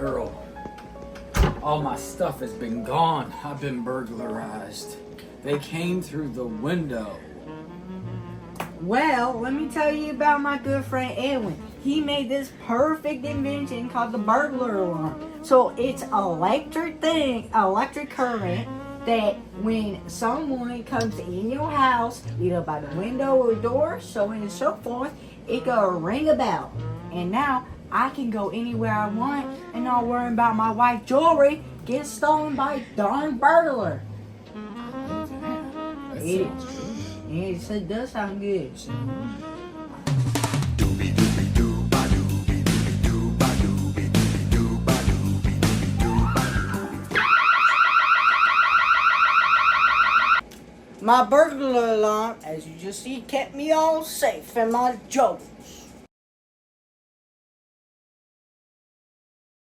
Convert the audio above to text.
girl. All my stuff has been gone. I've been burglarized. They came through the window. Well, let me tell you about my good friend Edwin. He made this perfect invention called the burglar alarm. So it's electric current that when someone comes in your house, either by the window or door, so on and so forth, it gonna ring a bell. And now I can go anywhere I want and not worry about my white jewelry getting stolen by a darn burglar. It does sound good. My burglar alarm, as you just see, kept me all safe in my jewelry.